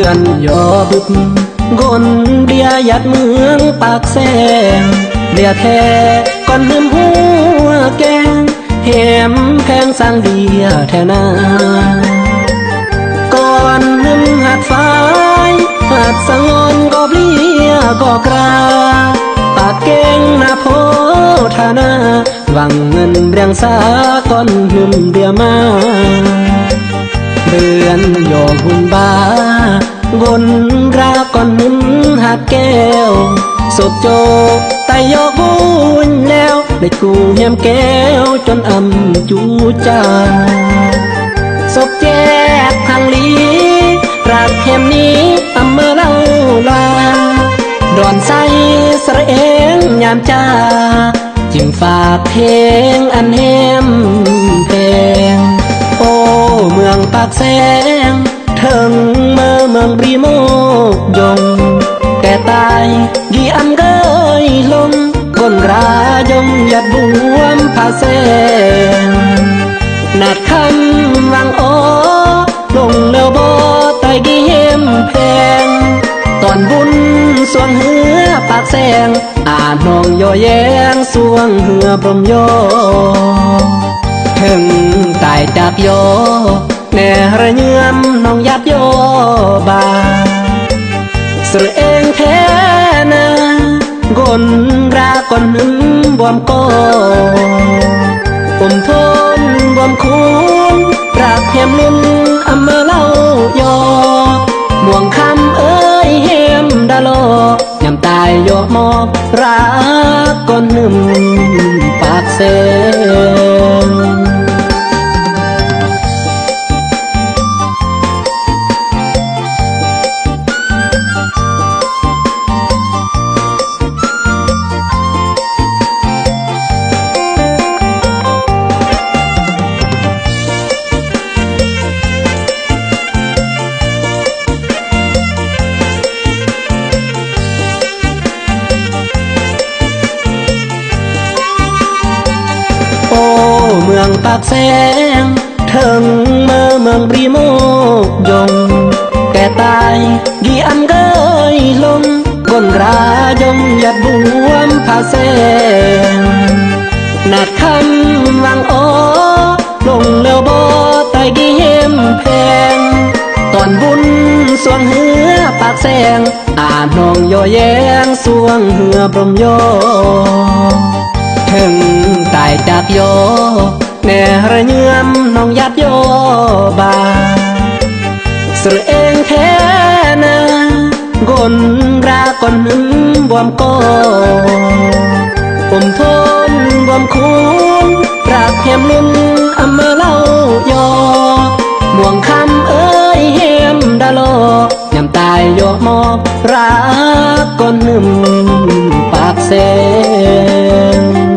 อนยอบึบกนเดียยัดเมืองปากแสงเดียแท้ก่อนลืมหัวแกงแหมแพงสร้างเดียแท้นาก่อนลืมหัดฟ้ายหัดสังอนก็เปลี่ยก็กราปากเก่งนาโพธานาหวังเงินเรียงสาก่อนลืมเดียมาเดือนโยกหุ่นบากนราก่อนหึมหักแก้วสดโจไตโยกหุ่นแล้วได้กูเหี่ยมแก้วจนอำจูจ่าศพแจกทางลีรักแหมนี้อำเมื่อเล่าลาดอนใสสระเองยามจ้าจึงฝากเพลงอันแหมเพลงโอ้เมืองปากแสงถึงเมืองปรีโมกยงแก่ตายกี่อันเกยลงก้นรายงหยัดบวมผาแสงนัดคำวังโอลงเลี้ยวบ่ไตกี่เห็มแพงตอนบุญสวงเหือปากแสงอ่านน้องย่อแยงสวงเหือพรมโยถึงตายจากโยแน่ระเยื่อมน้องยัดโยบาสระเองแท้นากนราก่อนหึมบวมโกทนบวมคูนรักแหมลุ่นอำเมื่อเล่ายอม่วงคำเอ้ยเห็มดาโลยำตายโยมอบรักก่อนหึมปากเสงเมืองปากแสงถึงเมืองปรีโมกยงแก่ตายกี่อันเกยลงก้นรายงหยัดบวมผาแสงนัดคำวังโอลงเลี้ยวบ่ไตกี่เห็มแพงตอนบุญสวงเหือปากแสงอ่านน้องย่อแยงสวงเหือพรมโยถึงตายจากโยแน่ระเยื่อมน้องยัดโยบาสระเองแท้นากนราก่อนหึมบวมโกทนบวมคูนรักแหมลุ่นอำเมื่อเล่ายอม่วงคำเอ้ยเห็มดาโลยำตายโยมอบรักก่อนหึมปากแสง